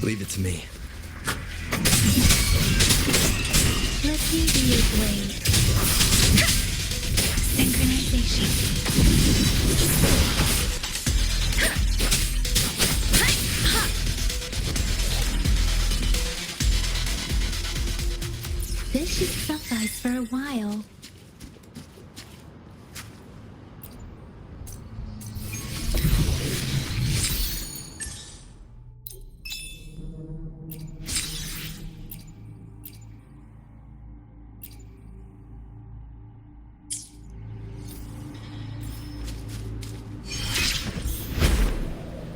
Leave it to me. Let me be your blade. Synchronization. This should suffice for a while.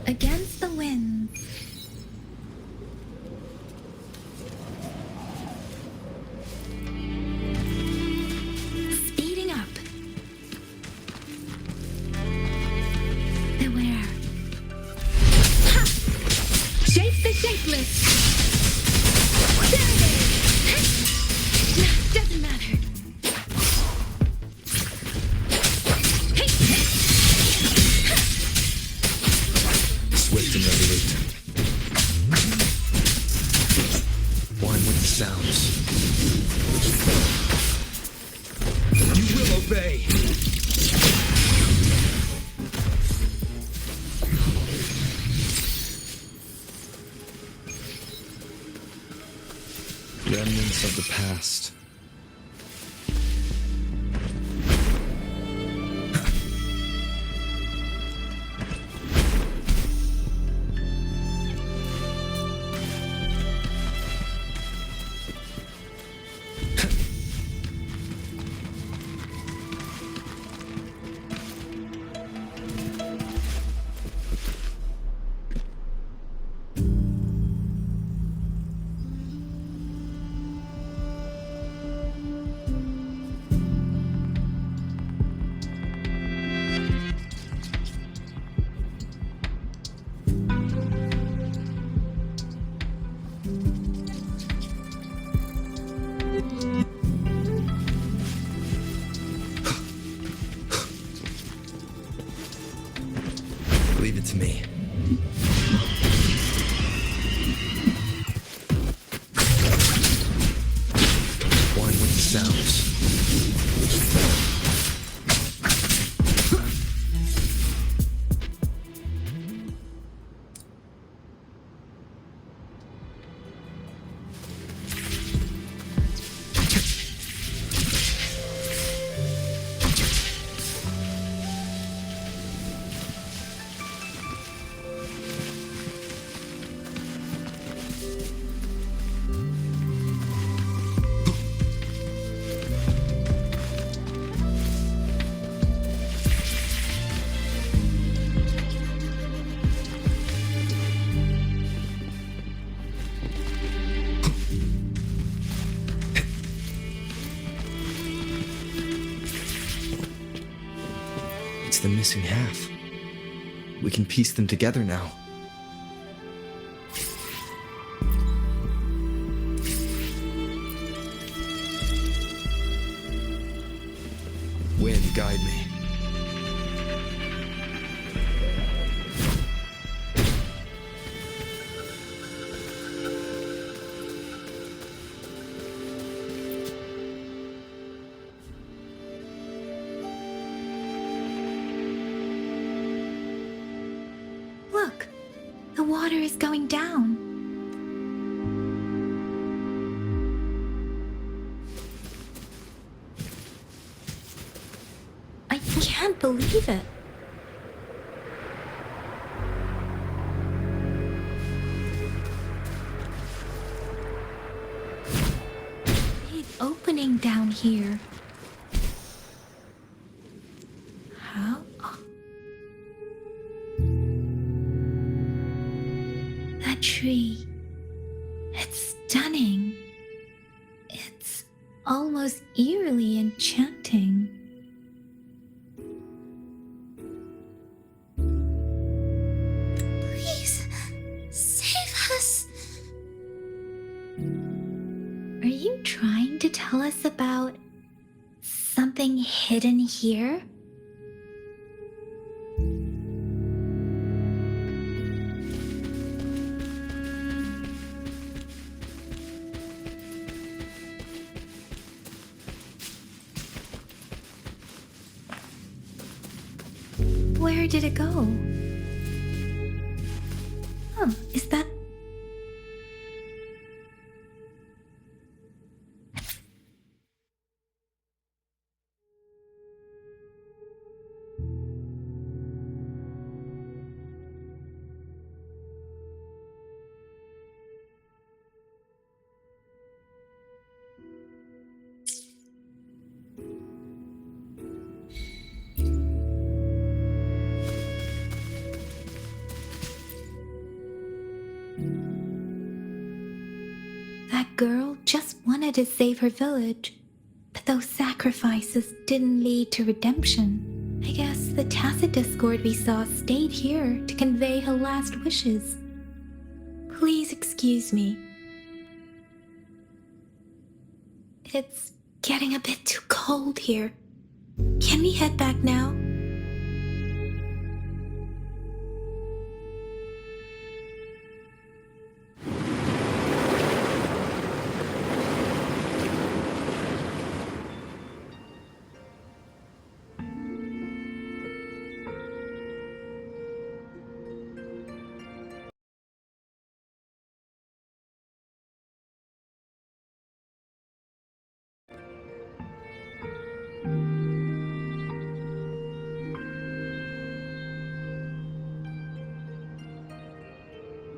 Against the winds. Speeding up. Beware. Ha! Shape the shapeless. There it is. Doesn't matter. Swift and resolute. One with the sounds. You will obey. Remnants of the past. Leave it to me. One with the sounds. It's the missing half. We can piece them together now. Wind, guide me. Look, the water is going down. I can't believe it. Big opening down here. How? That tree. It's stunning. It's almost eerily enchanting. Please, save us. Are you trying to tell us about something hidden here? Where did it go? Oh, is that... That girl just wanted to save her village, but those sacrifices didn't lead to redemption. I guess the tacit discord we saw stayed here to convey her last wishes. Please excuse me. It's getting a bit too cold here. Can we head back now?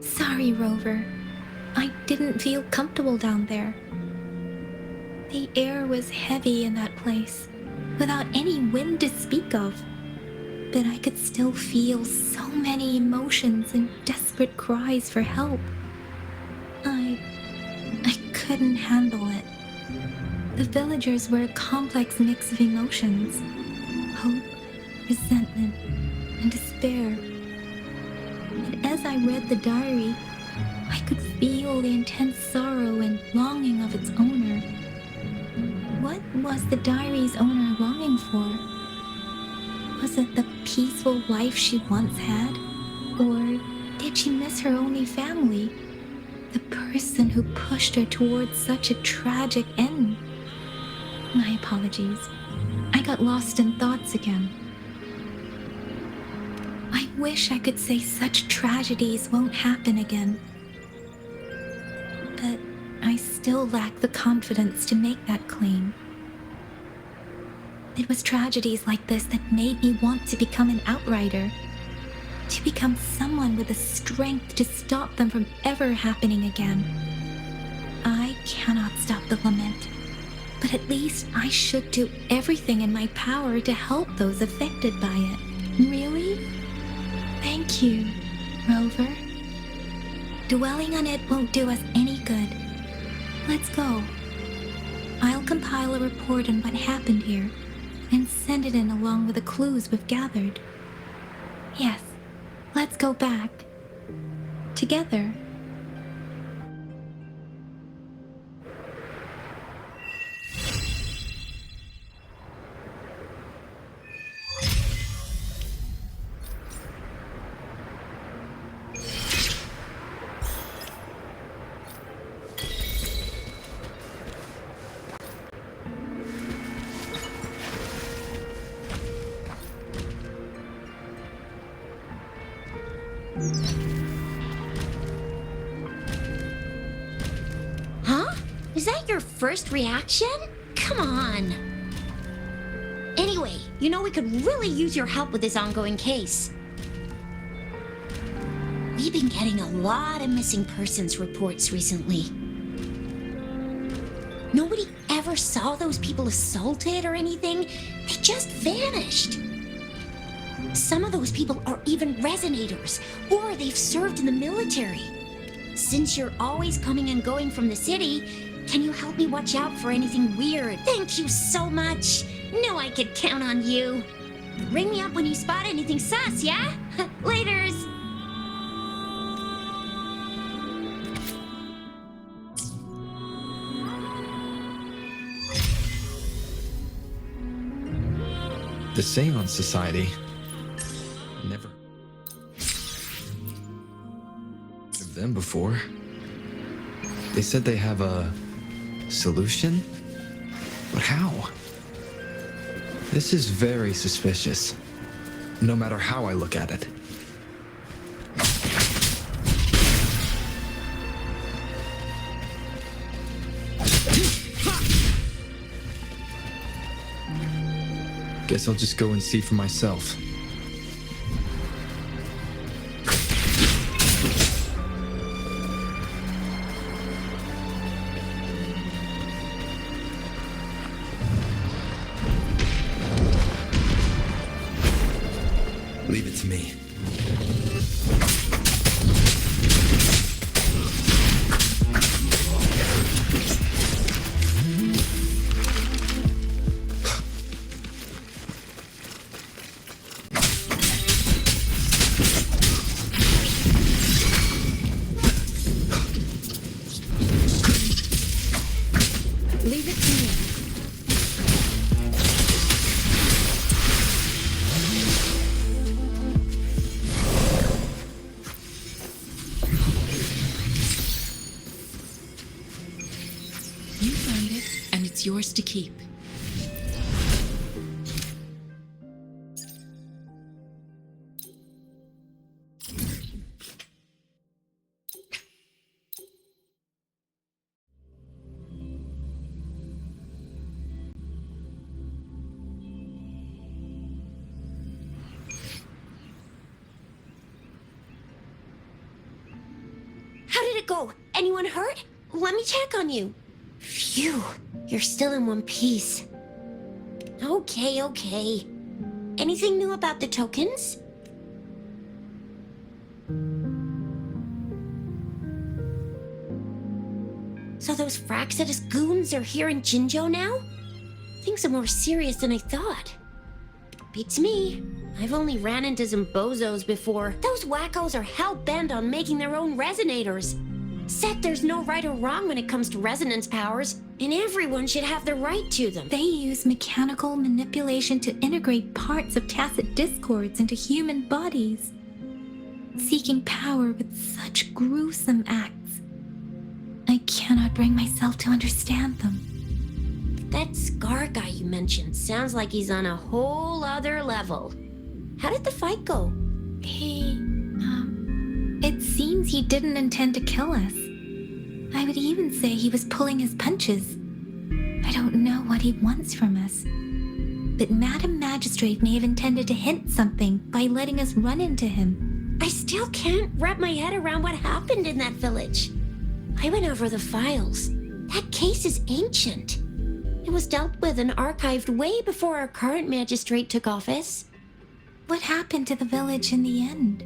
Sorry, Rover. I didn't feel comfortable down there. The air was heavy in that place, without any wind to speak of. But I could still feel so many emotions and desperate cries for help. I couldn't handle it. The villagers were a complex mix of emotions: hope, resentment, and despair. And as I read the diary, I could feel the intense sorrow and longing of its owner. What was the diary's owner longing for? Was it the peaceful life she once had? Or did she miss her only family? The person who pushed her towards such a tragic end? My apologies. I got lost in thoughts again. I wish I could say such tragedies won't happen again. But I still lack the confidence to make that claim. It was tragedies like this that made me want to become an outrider. To become someone with the strength to stop them from ever happening again. I cannot stop the lament, but at least I should do everything in my power to help those affected by it. Really? Thank you, Rover. Dwelling on it won't do us any good. Let's go. I'll compile a report on what happened here and send it in along with the clues we've gathered. Yes, let's go back. Together. Huh? Is that your first reaction? Come on. Anyway, you know we could really use your help with this ongoing case. We've been getting a lot of missing persons reports recently. Nobody ever saw those people assaulted or anything. They just vanished. Some of those people are even resonators, or they've served in the military. Since you're always coming and going from the city, can you help me watch out for anything weird? Thank you so much. Knew I could count on you. Ring me up when you spot anything sus, yeah? Laters. The Seance Society. Never heard of them before. They said they have a solution? But how? This is very suspicious. no matter how I look at it. Guess I'll just go and see for myself. Leave it to me. Leave it to me. You found it, and it's yours to keep. How did it go? Anyone hurt? Let me check on you. Phew, you're still in one piece. Okay. Anything new about the tokens? So those Fraxidus goons are here in Jinzhou now? Things are more serious than I thought. Beats me. I've only ran into some bozos before. Those wackos are hell-bent on making their own resonators. Said there's no right or wrong when it comes to resonance powers, and everyone should have the right to them. They use mechanical manipulation to integrate parts of tacit discords into human bodies, seeking power with such gruesome acts. I cannot bring myself to understand them. That Scar guy you mentioned sounds like he's on a whole other level. How did the fight go? It seems he didn't intend to kill us. I would even say he was pulling his punches. I don't know what he wants from us. But Madam Magistrate may have intended to hint something by letting us run into him. I still can't wrap my head around what happened in that village. I went over the files. That case is ancient. It was dealt with and archived way before our current magistrate took office. What happened to the village in the end?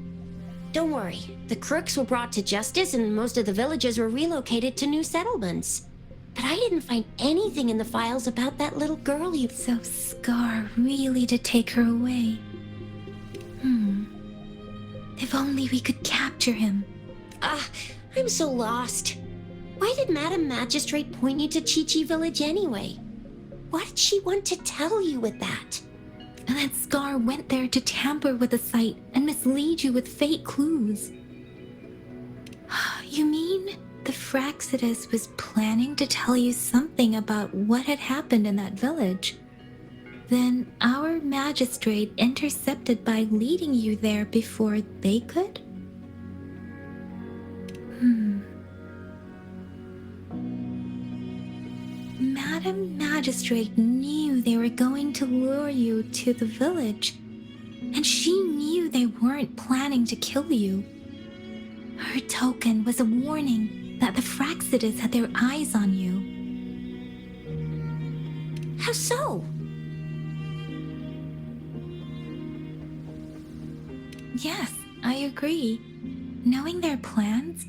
Don't worry. The crooks were brought to justice and most of the villagers were relocated to new settlements. But I didn't find anything in the files about that little girl you... So Scar really did take her away. If only we could capture him. I'm so lost. Why did Madam Magistrate point you to Chi-Chi Village anyway? What did she want to tell you with that? And that Scar went there to tamper with the site and mislead you with fake clues. You mean the Fraxidus was planning to tell you something about what had happened in that village? Then our magistrate intercepted by leading you there before they could? Madam Magistrate knew they were going to lure you to the village, and she knew they weren't planning to kill you. Her token was a warning that the Fraxidus had their eyes on you. How so? Yes, I agree. Knowing their plans,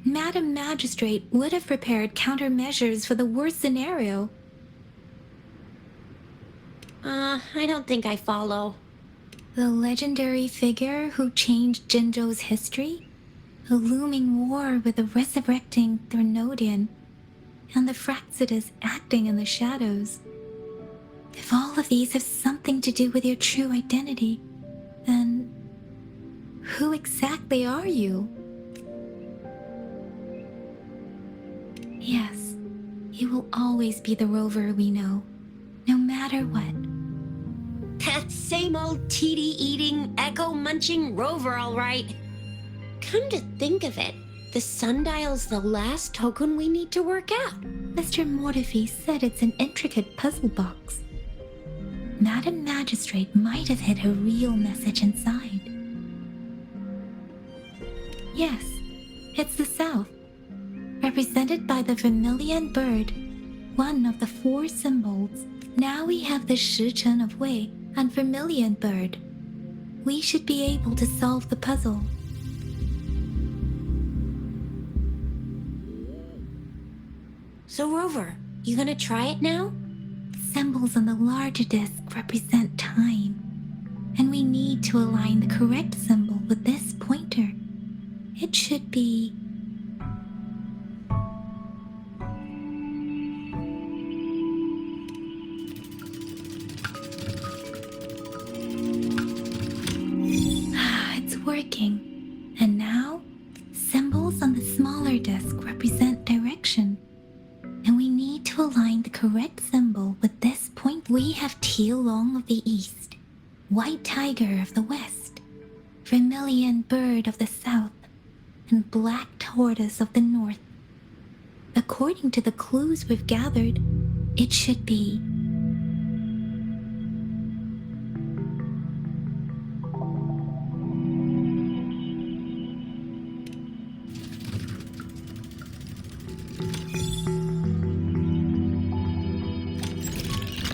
Madam Magistrate would have prepared countermeasures for the worst scenario. I don't think I follow. The legendary figure who changed Jinzhou's history? A looming war with the resurrecting Threnodian, and the Fraxidus acting in the shadows. If all of these have something to do with your true identity, then who exactly are you? Yes, you will always be the rover we know, no matter what. That same old TD-eating, echo-munching Rover, all right. Come to think of it, the sundial's the last token we need to work out. Mr. Mortefi said it's an intricate puzzle box. Madam Magistrate might have hid a real message inside. Yes, it's the South, represented by the vermilion bird, one of the 4 symbols. Now we have the Shichen of Wei and vermilion bird. We should be able to solve the puzzle. So, Rover, you gonna try it now? Symbols on the larger disc represent time, and we need to align the correct symbol with this pointer. It should be... It's working. And now, symbols on the smaller disc represent direction. And we need to align the correct symbol with this point. We have teal long of the east, white tiger of the west, vermilion bird of the south, and black tortoise of the north. According to the clues we've gathered, it should be...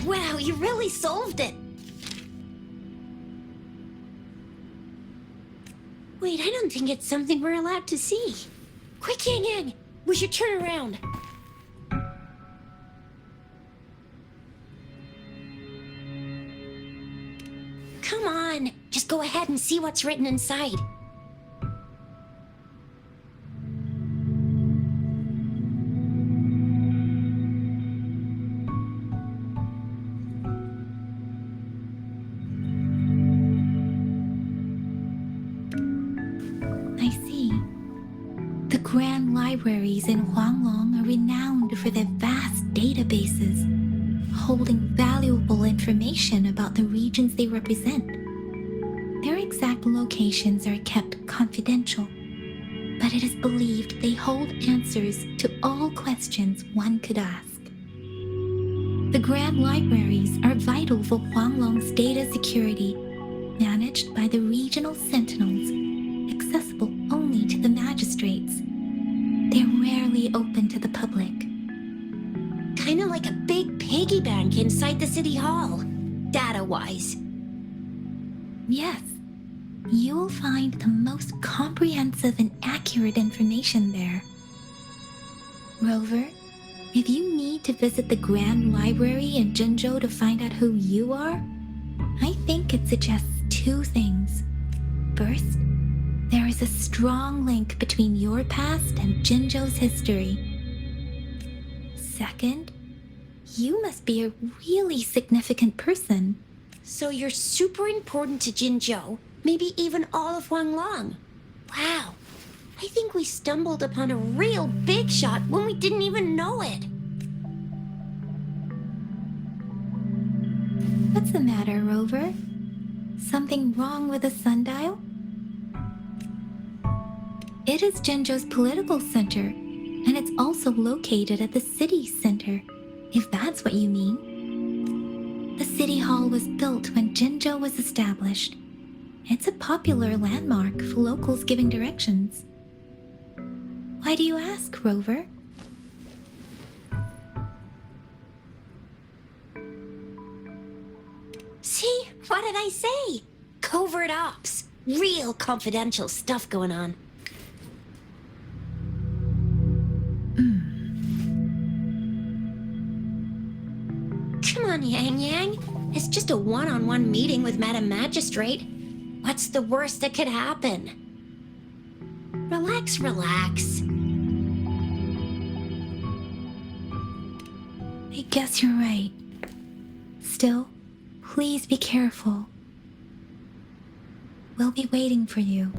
Wow, you really solved it! Wait, I don't think it's something we're allowed to see. Quick, Yang Yang! We should turn around. Come on, just go ahead and see what's written inside. I see. The grand libraries in Huanglong are renowned for their vast databases, holding valuable information about the regions they represent. Their exact locations are kept confidential, but it is believed they hold answers to all questions one could ask. The grand libraries are vital for Huanglong's data security, managed by the regional sentinels, accessible only to the magistrates. They're rarely open to the public. Kinda like a big piggy bank inside the city hall, data-wise. Yes, you'll find the most comprehensive and accurate information there. Rover, if you need to visit the Grand Library in Jinzhou to find out who you are, I think it suggests 2 things. First, there is a strong link between your past and Jinzhou's history. Second, you must be a really significant person. So you're super important to Jinzhou, maybe even all of Huanglong. Wow, I think we stumbled upon a real big shot when we didn't even know it. What's the matter, Rover? Something wrong with the sundial? It is Jinzhou's political center, and it's also located at the city center, if that's what you mean. The city hall was built when Jinzhou was established. It's a popular landmark for locals giving directions. Why do you ask, Rover? See, what did I say? Covert ops. Real confidential stuff going on. Come on, Yang Yang. It's just a one-on-one meeting with Madam Magistrate. What's the worst that could happen? Relax, relax. I guess you're right. Still, please be careful. We'll be waiting for you.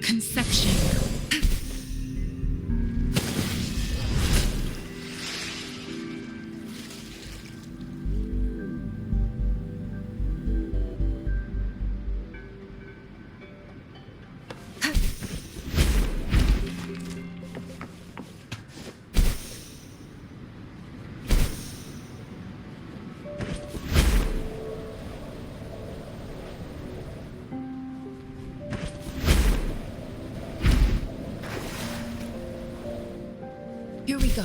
Conception. Here we go.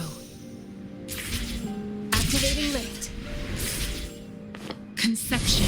Activating lift. Conception.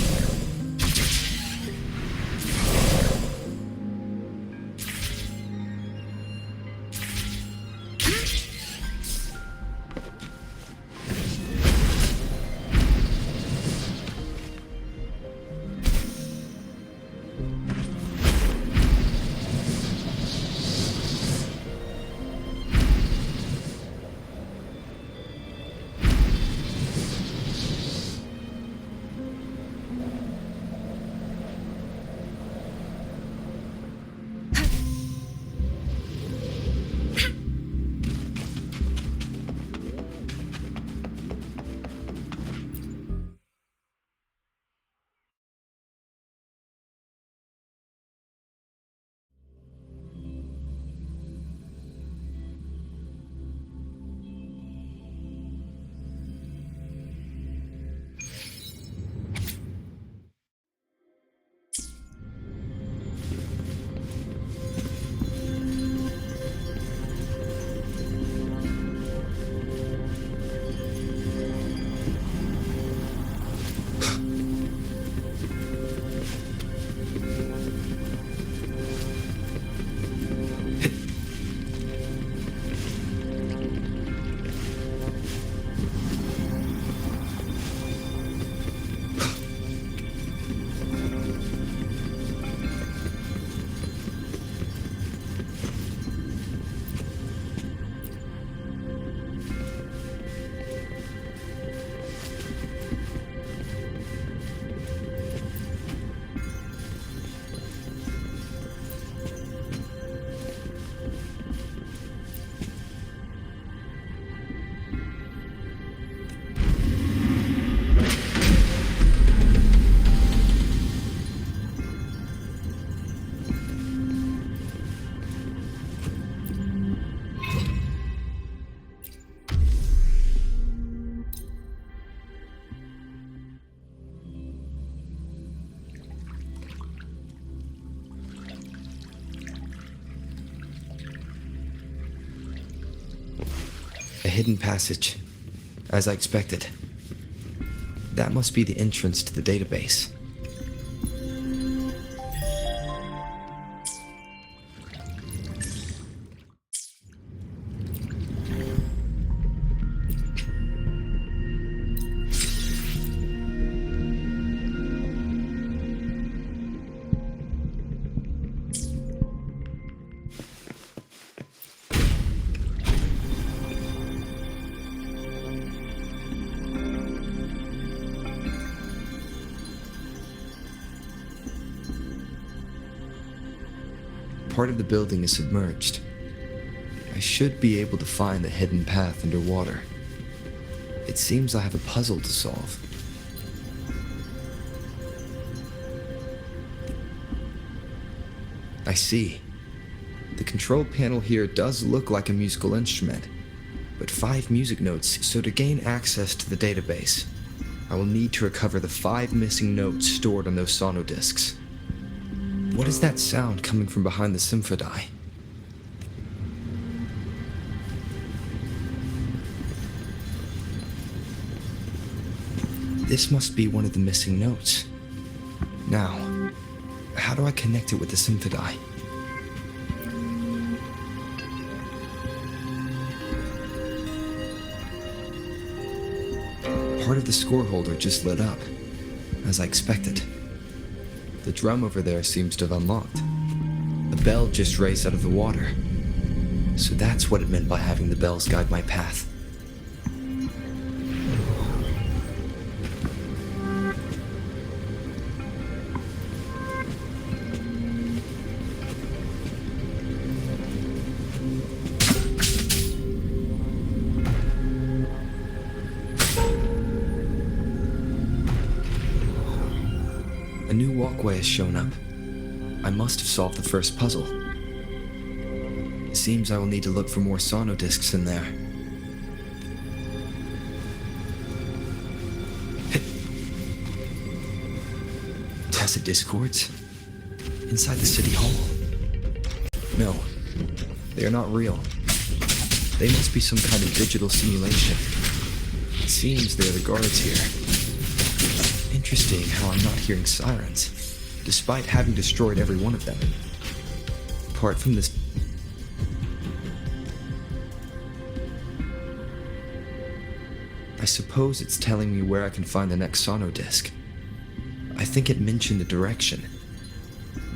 A hidden passage, as I expected. That must be the entrance to the database. part of the building is submerged. I should be able to find the hidden path underwater. It seems I have a puzzle to solve. I see. The control panel here does look like a musical instrument, but 5 music notes, so to gain access to the database, I will need to recover the 5 missing notes stored on those sonodiscs. What is that sound coming from behind the symphony? This must be one of the missing notes. Now, how do I connect it with the symphony? Part of the score holder just lit up, as I expected. The drum over there seems to have unlocked. A bell just raised out of the water. So that's what it meant by having the bells guide my path. A new walkway has shown up. I must have solved the first puzzle. It seems I will need to look for more sonodiscs in there. Tacit discords? Inside the city hall? No, they are not real. They must be some kind of digital simulation. It seems they're the guards here. Interesting how I'm not hearing sirens, despite having destroyed every one of them. Apart from this... I suppose it's telling me where I can find the next sonodisc. I think it mentioned the direction.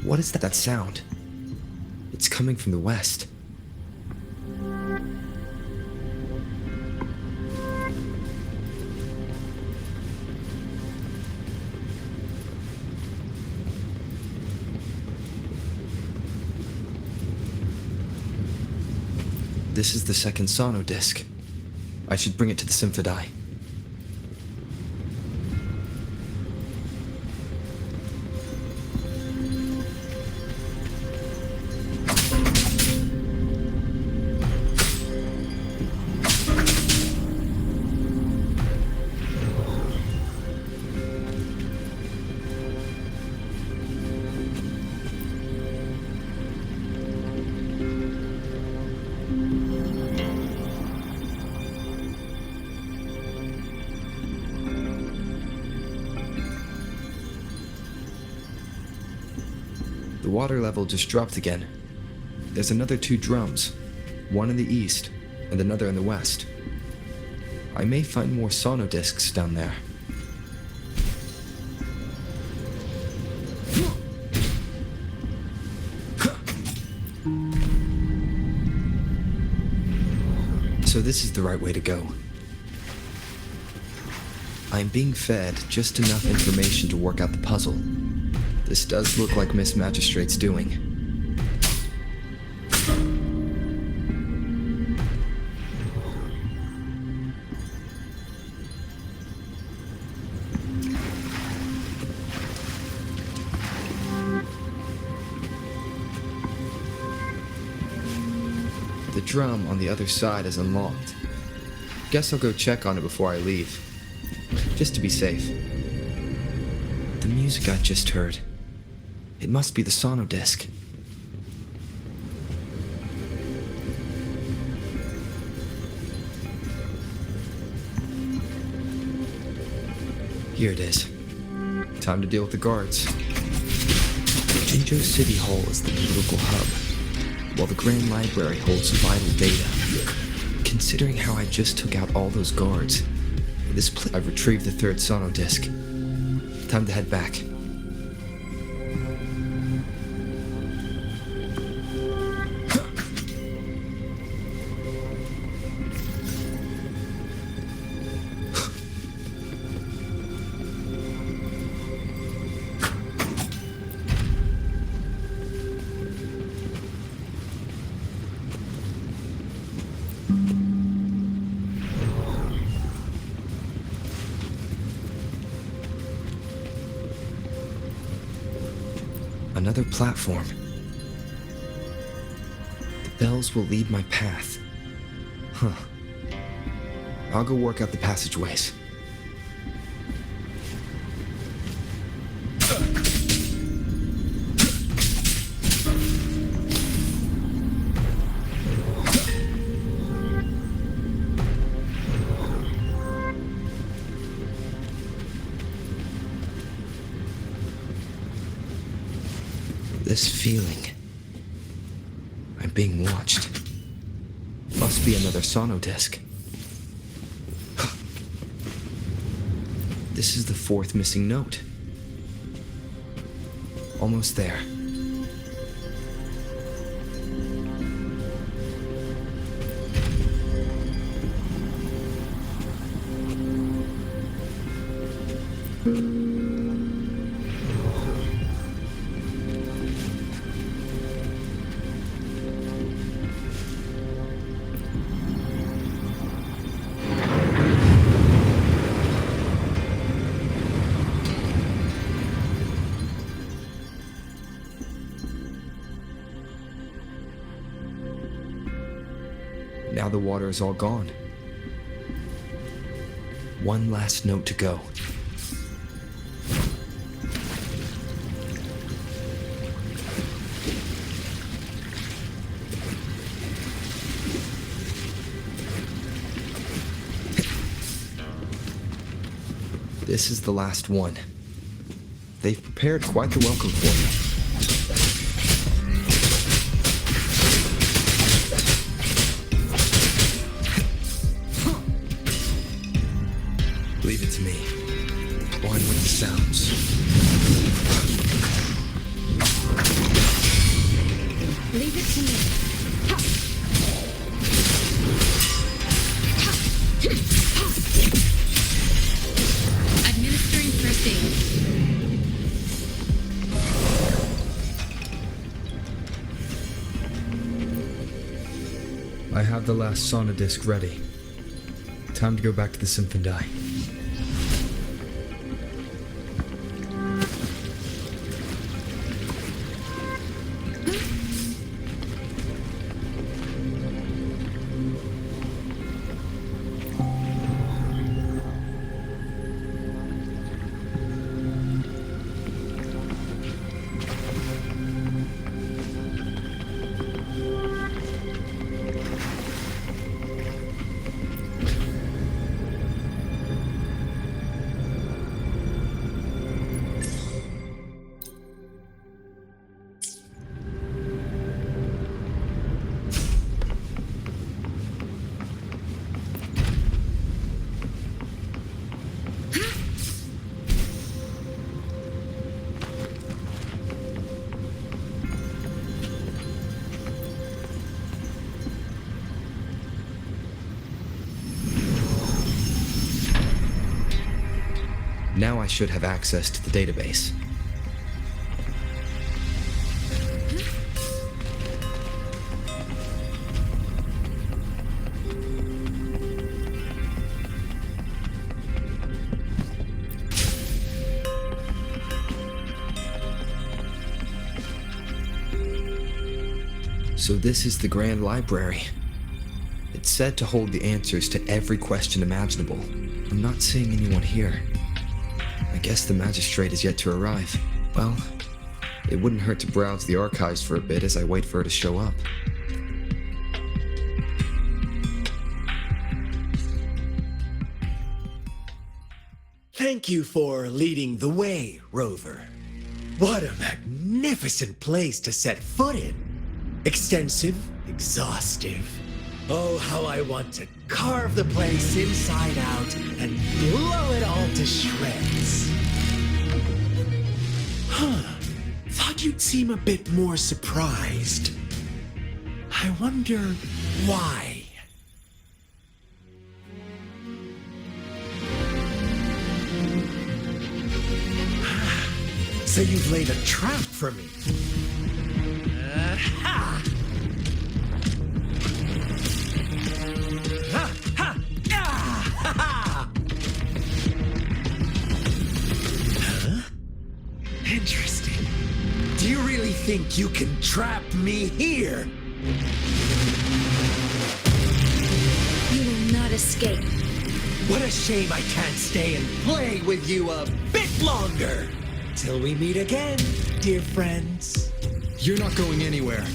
What is that sound? It's coming from the west. This is the second sonodisc. I should bring it to the symphony. The water level just dropped again. There's another 2 drums, one in the east and another in the west. I may find more sonodiscs down there. So this is the right way to go. I'm being fed just enough information to work out the puzzle. This does look like Miss Magistrate's doing. The drum on the other side is unlocked. Guess I'll go check on it before I leave, just to be safe. The music I just heard. It must be the sonodisc. Here it is. Time to deal with the guards. Jinzhou City Hall is the political hub, while the Grand Library holds vital data. Considering how I just took out all those guards, I've retrieved the 3rd sonodisc. Time to head back. Another platform. The bells will lead my path. Huh. I'll go work out the passageways. This feeling. I'm being watched. Must be another sono disc. This is the fourth missing note. Almost there. Now the water is all gone. One last note to go. This is the last one. They've prepared quite the welcome for me. Leave it to me. One with the sounds. Leave it to me. Administering first aid. I have the last sauna disc ready. Time to go back to the Symphondai. Now I should have access to the database. So this is the Grand Library. It's said to hold the answers to every question imaginable. I'm not seeing anyone here. I guess the magistrate is yet to arrive. Well, it wouldn't hurt to browse the archives for a bit as I wait for her to show up. Thank you for leading the way, Rover. What a magnificent place to set foot in. Extensive, exhaustive. Oh, how I want to carve the place inside out and blow it all to shreds. Thought you'd seem a bit more surprised. I wonder why. So you've laid a trap for me. Ha! Ha! Ha! Ah! Ha! Ha! Huh? Interesting. Do you really think you can trap me here? You will not escape. What a shame I can't stay and play with you a bit longer. Till we meet again, dear friends. You're not going anywhere.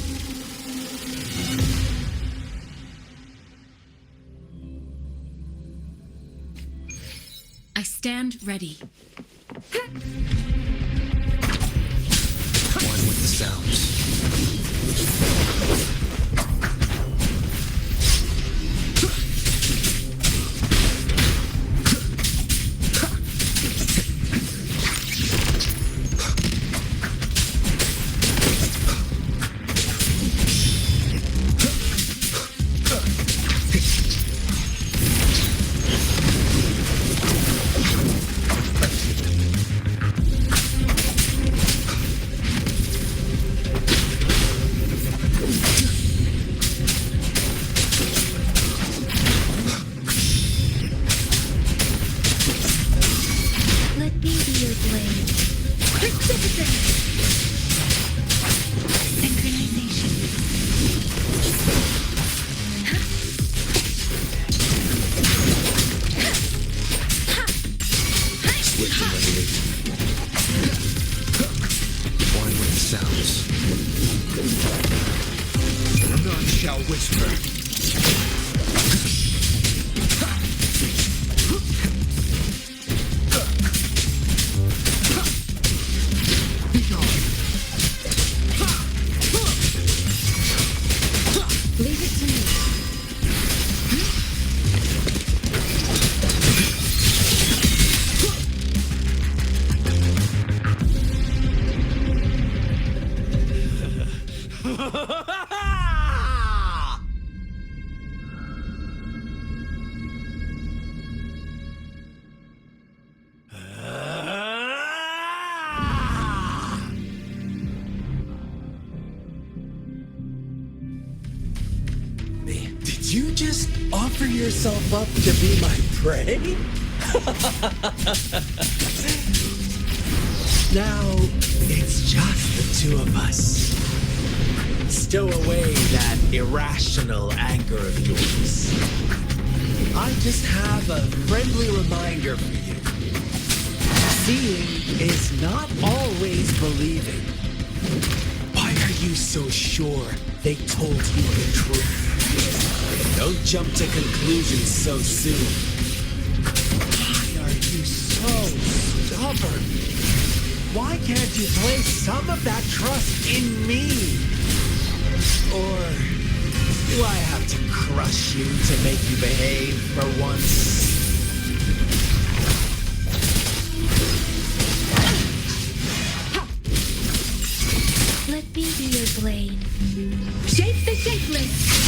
I stand ready. One with the sounds. Let me be your blade. Precipitate! Synchronization. Swift and resolute. One with the sounds. None shall whisper. Leave it to me. Did you just offer yourself up to be my prey? Now, it's just the two of us. Stow away that irrational anger of yours. I just have a friendly reminder for you. Seeing is not always believing. Why are you so sure they told you the truth? Don't jump to conclusions so soon. Why are you so stubborn? Why can't you place some of that trust in me? Or do I have to crush you to make you behave for once? Let me be your blade. Shape the shapeless!